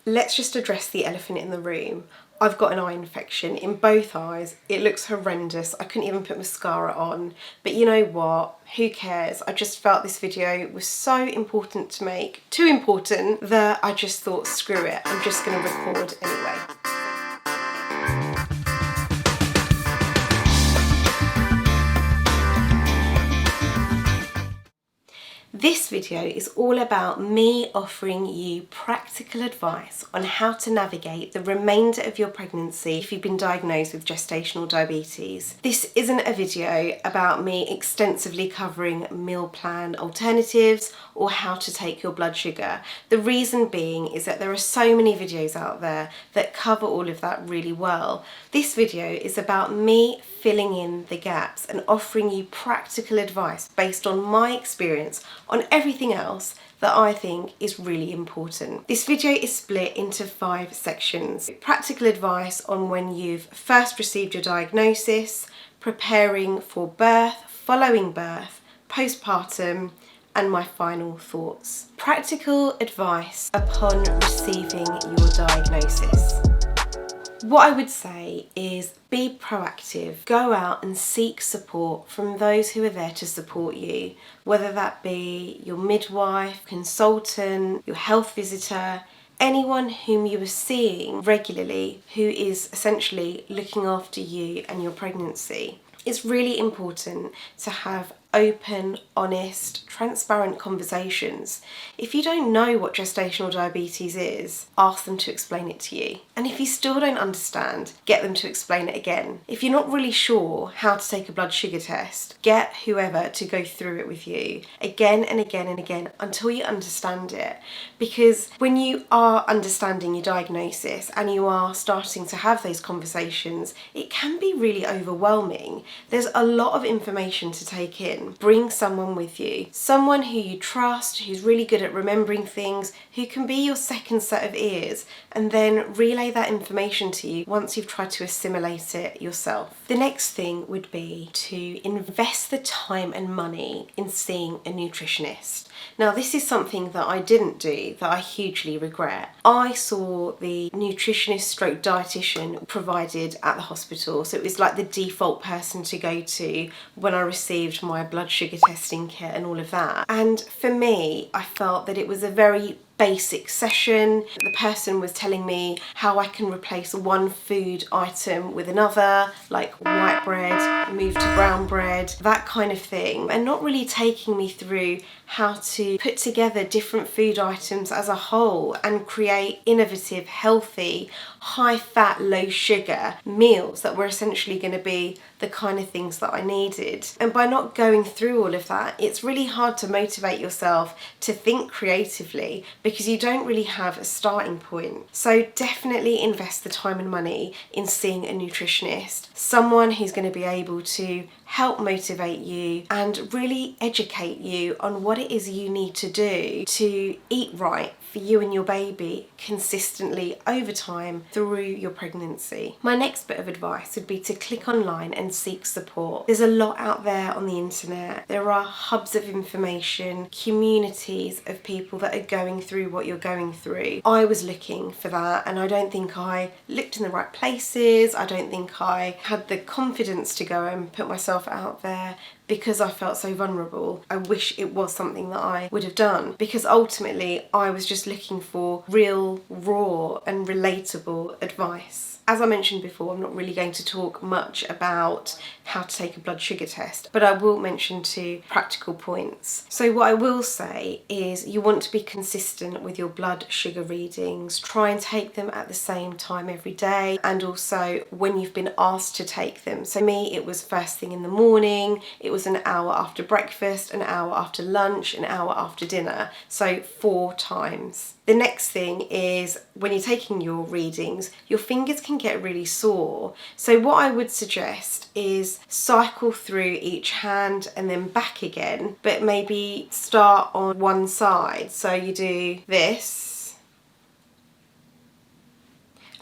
Let's just address the elephant in the room. I've got an eye infection in both eyes. It looks horrendous. I couldn't even put mascara on. But you know what? Who cares? I just felt this video was so important to make. Too important that I just thought, screw it. I'm just going to record anyway. This video is all about me offering you practical advice on how to navigate the remainder of your pregnancy if you've been diagnosed with gestational diabetes. This isn't a video about me extensively covering meal plan alternatives or how to take your blood sugar. The reason being is that there are so many videos out there that cover all of that really well. This video is about me filling in the gaps and offering you practical advice based on my experience on everything else that I think is really important. This video is split into 5 sections. Practical advice on when you've first received your diagnosis, preparing for birth, following birth, postpartum, and my final thoughts. Practical advice upon receiving your diagnosis. What I would say is be proactive. Go out and seek support from those who are there to support you, whether that be your midwife, consultant, your health visitor, anyone whom you are seeing regularly who is essentially looking after you and your pregnancy. It's really important to have open, honest, transparent conversations. If you don't know what gestational diabetes is, ask them to explain it to you. And if you still don't understand, get them to explain it again. If you're not really sure how to take a blood sugar test, get whoever to go through it with you again and again and again until you understand it. Because when you are understanding your diagnosis and you are starting to have those conversations, it can be really overwhelming. There's a lot of information to take in. Bring someone with you, someone who you trust, who's really good at remembering things, who can be your second set of ears, and then relay that information to you once you've tried to assimilate it yourself. The next thing would be to invest the time and money in seeing a nutritionist. Now, this is something that I didn't do that I hugely regret. I saw the nutritionist stroke dietitian provided at the hospital, so it was like the default person to go to when I received my blood sugar testing kit and all of that. And for me, I felt that it was a very basic session. The person was telling me how I can replace one food item with another, like white bread, move to brown bread, that kind of thing, and not really taking me through how to put together different food items as a whole and create innovative, healthy, high fat, low sugar meals that were essentially going to be the kind of things that I needed. And by not going through all of that, it's really hard to motivate yourself to think creatively because you don't really have a starting point. So definitely invest the time and money in seeing a nutritionist, someone who's going to be able to help motivate you and really educate you on what it is you need to do to eat right for you and your baby consistently over time through your pregnancy. My next bit of advice would be to click online and seek support. There's a lot out there on the internet. There are hubs of information, communities of people that are going through what you're going through. I was looking for that and I don't think I looked in the right places. I don't think I had the confidence to go and put myself out there because I felt so vulnerable. I wish it was something that I would have done because ultimately I was just looking for real, raw and relatable advice. As I mentioned before, I'm not really going to talk much about how to take a blood sugar test, but I will mention 2 practical points. So what I will say is you want to be consistent with your blood sugar readings. Try and take them at the same time every day and also when you've been asked to take them. So me, it was first thing in the morning, it was an hour after breakfast, an hour after lunch, an hour after dinner. So 4 times. The next thing is when you're taking your readings, your fingers can get really sore. So what I would suggest is cycle through each hand and then back again, but maybe start on one side. So you do this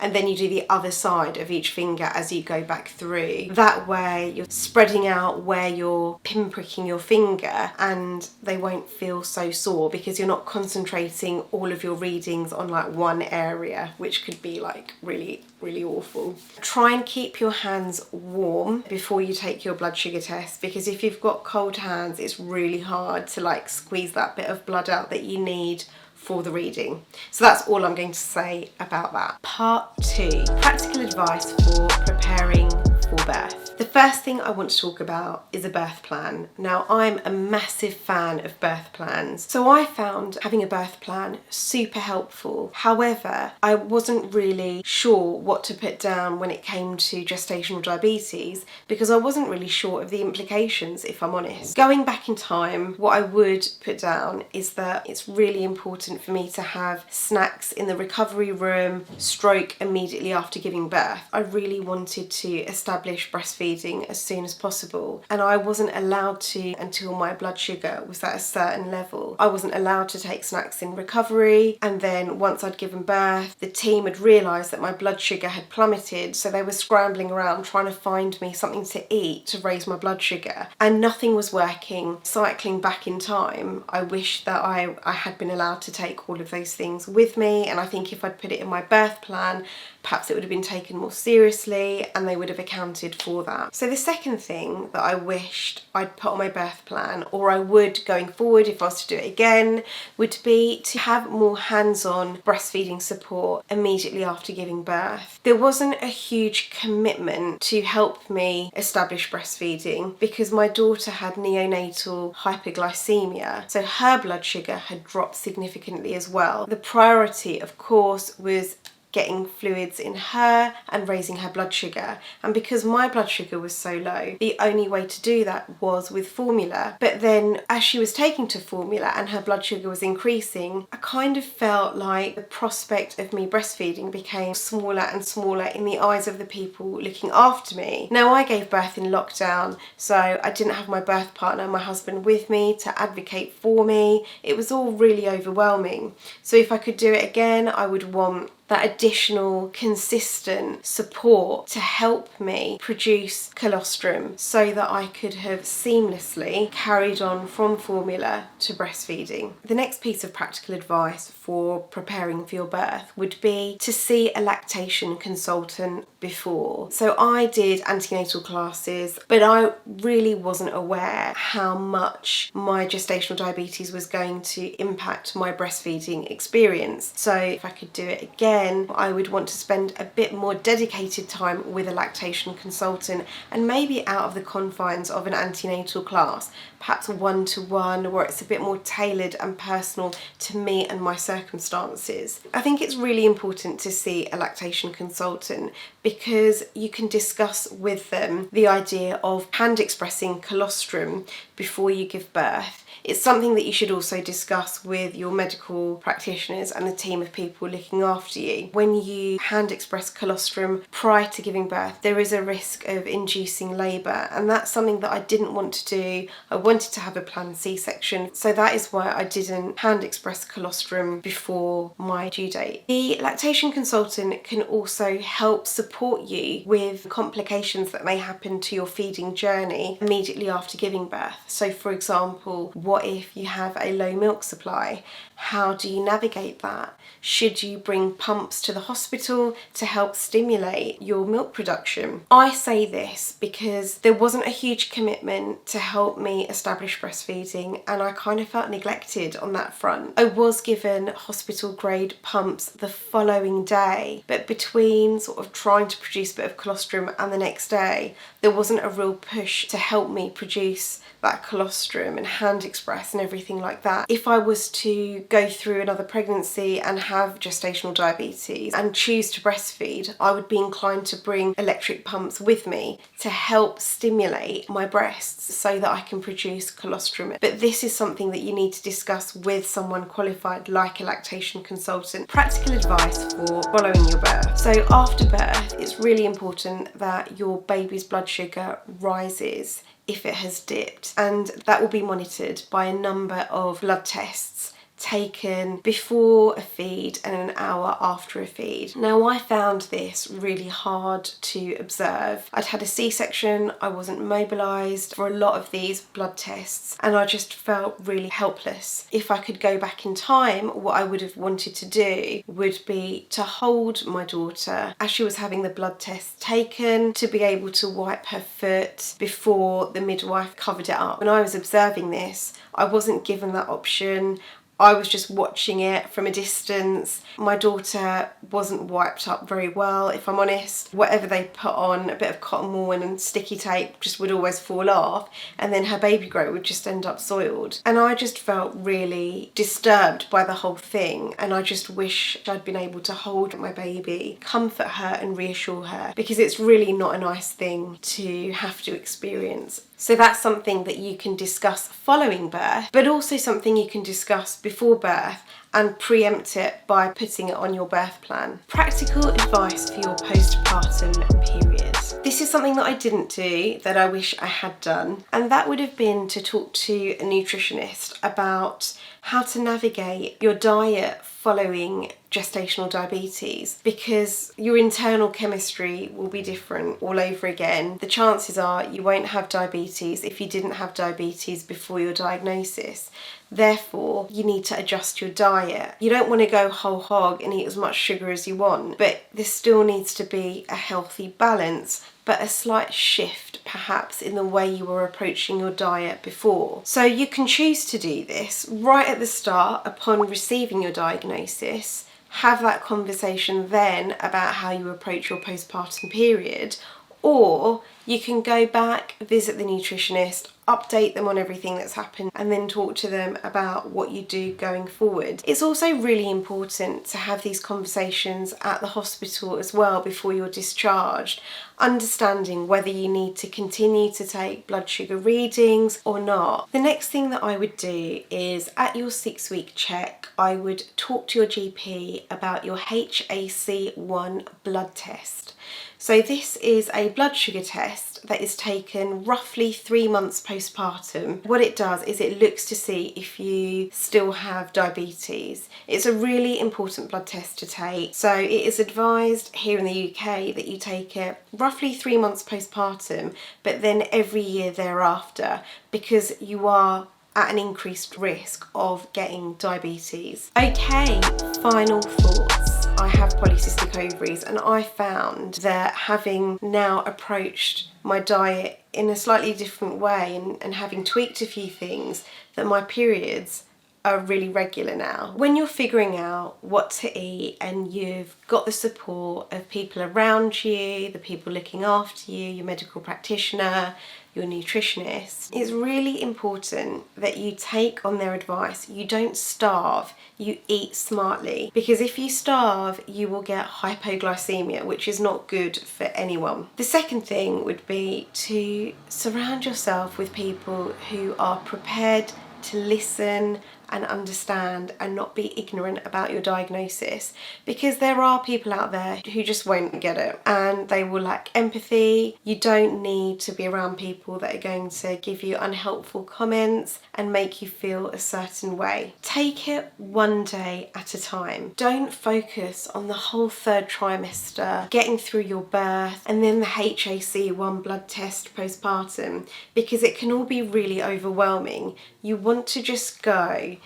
and then you do the other side of each finger as you go back through. That way you're spreading out where you're pinpricking your finger and they won't feel so sore because you're not concentrating all of your readings on like one area, which could be like really awful. Try and keep your hands warm before you take your blood sugar test, because if you've got cold hands it's really hard to like squeeze that bit of blood out that you need for the reading. So that's all I'm going to say about that. Part 2, practical advice for preparing for birth. The first thing I want to talk about is a birth plan. Now, I'm a massive fan of birth plans, so I found having a birth plan super helpful. However, I wasn't really sure what to put down when it came to gestational diabetes because I wasn't really sure of the implications, if I'm honest. Going back in time, what I would put down is that it's really important for me to have snacks in the recovery room, stroke immediately after giving birth. I really wanted to establish breastfeeding as soon as possible, and I wasn't allowed to until my blood sugar was at a certain level. I wasn't allowed to take snacks in recovery, and then once I'd given birth, the team had realised that my blood sugar had plummeted, so they were scrambling around trying to find me something to eat to raise my blood sugar, and nothing was working. Cycling back in time, I wish that I had been allowed to take all of those things with me, and I think if I'd put it in my birth plan, perhaps it would have been taken more seriously and they would have accounted for that. So the second thing that I wished I'd put on my birth plan, or I would going forward if I was to do it again, would be to have more hands-on breastfeeding support immediately after giving birth. There wasn't a huge commitment to help me establish breastfeeding because my daughter had neonatal hyperglycemia, so her blood sugar had dropped significantly as well. The priority, of course, was getting fluids in her and raising her blood sugar, and because my blood sugar was so low, the only way to do that was with formula. But then as she was taking to formula and her blood sugar was increasing, I kind of felt like the prospect of me breastfeeding became smaller and smaller in the eyes of the people looking after me. Now, I gave birth in lockdown, so I didn't have my birth partner, my husband, with me to advocate for me. It was all really overwhelming. So if I could do it again, I would want that additional consistent support to help me produce colostrum so that I could have seamlessly carried on from formula to breastfeeding. The next piece of practical advice for preparing for your birth would be to see a lactation consultant before. So I did antenatal classes, but I really wasn't aware how much my gestational diabetes was going to impact my breastfeeding experience. So if I could do it again, I would want to spend a bit more dedicated time with a lactation consultant, and maybe out of the confines of an antenatal class, perhaps one-to-one, where it's a bit more tailored and personal to me and my circumstances. I think it's really important to see a lactation consultant because you can discuss with them the idea of hand expressing colostrum before you give birth. It's something that you should also discuss with your medical practitioners and the team of people looking after you. When you hand express colostrum prior to giving birth, there is a risk of inducing labour, and that's something that I didn't want to do. I wanted to have a planned C-section, so that is why I didn't hand express colostrum before my due date. The lactation consultant can also help support you with complications that may happen to your feeding journey immediately after giving birth. So for example, what if you have a low milk supply? How do you navigate that? Should you bring pumps to the hospital to help stimulate your milk production? I say this because there wasn't a huge commitment to help me establish breastfeeding, and I kind of felt neglected on that front. I was given hospital grade pumps the following day, but between sort of trying to produce a bit of colostrum and the next day, there wasn't a real push to help me produce that colostrum and hand express and everything like that. If I was to go through another pregnancy and have gestational diabetes and choose to breastfeed, I would be inclined to bring electric pumps with me to help stimulate my breasts so that I can produce colostrum. But this is something that you need to discuss with someone qualified like a lactation consultant. Practical advice for following your birth. So after birth, it's really important that your baby's blood sugar rises if it has dipped, and that will be monitored by a number of blood tests taken before a feed and an hour after a feed. Now, I found this really hard to observe. I'd had a C-section, I wasn't mobilised for a lot of these blood tests, and I just felt really helpless. If I could go back in time, what I would have wanted to do would be to hold my daughter as she was having the blood tests taken, to be able to wipe her foot before the midwife covered it up. When I was observing this, I wasn't given that option. I was just watching it from a distance. My daughter wasn't wiped up very well, if I'm honest. Whatever they put on, a bit of cotton wool and sticky tape, just would always fall off, and then her baby grow would just end up soiled. And I just felt really disturbed by the whole thing, and I just wish I'd been able to hold my baby, comfort her and reassure her, because it's really not a nice thing to have to experience. So that's something that you can discuss following birth, but also something you can discuss before birth and preempt it by putting it on your birth plan. Practical advice for your postpartum period. This is something that I didn't do that I wish I had done, and that would have been to talk to a nutritionist about how to navigate your diet following gestational diabetes, because your internal chemistry will be different all over again. The chances are you won't have diabetes if you didn't have diabetes before your diagnosis. Therefore, you need to adjust your diet. You don't want to go whole hog and eat as much sugar as you want, but there still needs to be a healthy balance, but a slight shift perhaps in the way you were approaching your diet before. So you can choose to do this right at the start upon receiving your diagnosis. Have that conversation then about how you approach your postpartum period, or you can go back, visit the nutritionist, update them on everything that's happened, and then talk to them about what you do going forward. It's also really important to have these conversations at the hospital as well before you're discharged, understanding whether you need to continue to take blood sugar readings or not. The next thing that I would do is at your 6-week check, I would talk to your GP about your HAC1 blood test. So this is a blood sugar test that is taken roughly 3 months postpartum. What it does is it looks to see if you still have diabetes. It's a really important blood test to take. So it is advised here in the UK that you take it roughly 3 months postpartum, but then every year thereafter, because you are at an increased risk of getting diabetes. Okay, final thoughts. I have polycystic ovaries, and I found that having now approached my diet in a slightly different way and having tweaked a few things, that my periods are really regular now. When you're figuring out what to eat and you've got the support of people around you, the people looking after you, your medical practitioner, your nutritionist, it's really important that you take on their advice. You don't starve, you eat smartly, because if you starve, you will get hypoglycemia, which is not good for anyone. The second thing would be to surround yourself with people who are prepared to listen and understand and not be ignorant about your diagnosis, because there are people out there who just won't get it and they will lack empathy. You don't need to be around people that are going to give you unhelpful comments and make you feel a certain way. Take it one day at a time. Don't focus on the whole 3rd trimester, getting through your birth and then the HAC1 blood test postpartum, because it can all be really overwhelming. You want to just go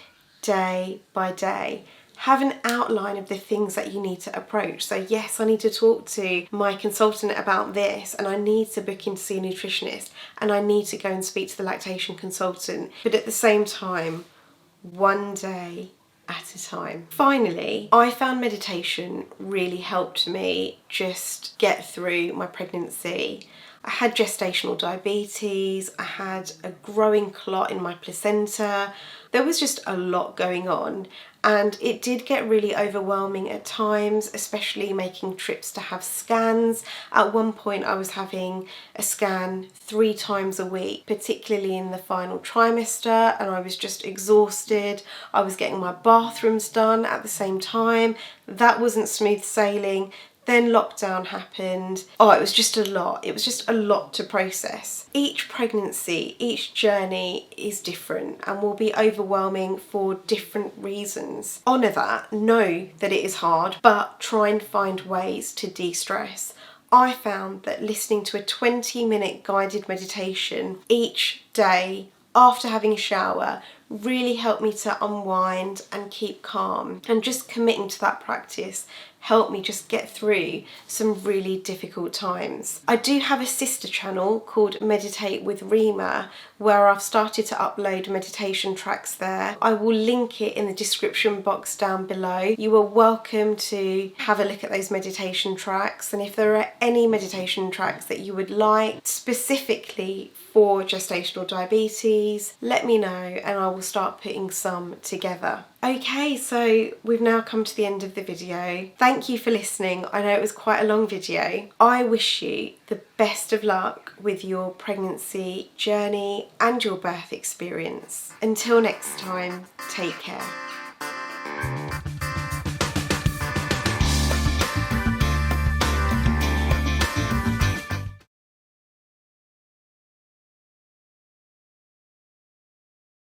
day by day. Have an outline of the things that you need to approach. So yes, I need to talk to my consultant about this, and I need to book in to see a nutritionist, and I need to go and speak to the lactation consultant. But at the same time, one day at a time. Finally, I found meditation really helped me just get through my pregnancy. I had gestational diabetes, I had a growing clot in my placenta. There was just a lot going on, and it did get really overwhelming at times, especially making trips to have scans. At one point I was having a scan 3 times a week, particularly in the final trimester, and I was just exhausted. I was getting my bathrooms done at the same time. That wasn't smooth sailing. Then lockdown happened. Oh, it was just a lot. It was just a lot to process. Each pregnancy, each journey is different and will be overwhelming for different reasons. Honour that, know that it is hard, but try and find ways to de-stress. I found that listening to a 20-minute guided meditation each day after having a shower really helped me to unwind and keep calm, and just committing to that practice helped me just get through some really difficult times. I do have a sister channel called Meditate with Rima where I've started to upload meditation tracks there. I will link it in the description box down below. You are welcome to have a look at those meditation tracks, and if there are any meditation tracks that you would like specifically for gestational diabetes, let me know and I will start putting some together. Okay, so we've now come to the end of the video. Thank you for listening. I know it was quite a long video. I wish you the best of luck with your pregnancy journey and your birth experience. Until next time, take care.